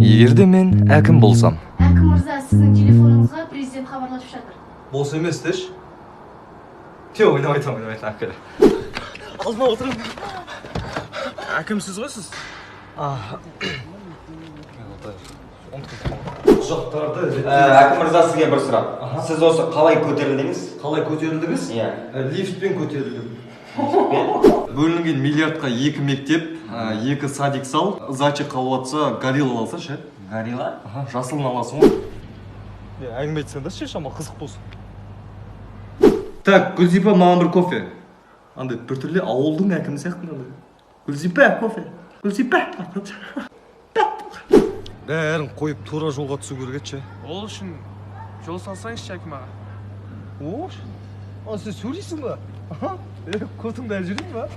Егерде мен әкім болсам. Әкім мырза, сіздің телефоныңызға президент хабарласып жатыр. Бос емес деш. Ойнап айтам. Алдыма отырам. Әкім сіз ғой сіз? Құжаттарды Әкім мырза, сізге бір сұрақ. Сіз осы қалай көтерілдіңіз? қалай көтерілдіңіз? Иә. Лифтпен көтерілдім. Бөлінген миллиардқа 2 мектеп, 2 садик сал, зачы қалуатса горилла алса ше. Горилла? Жасылын аласың ғой. Әңгіме айтсаң да ше, шама қызық болсын. Так, Гүлзипа, маған бір кофе. Андай біртүрлі ауылдың әкімі сияқты андай. Гүлзипа, кофе. Гүлзипа. Бәрін қойып тура жолға түсу керек ше. Ол үшін жол салсаңызшы әкім аға. Ош, сен сөйлейсің ба? Көтің бәрі жүрейін ба?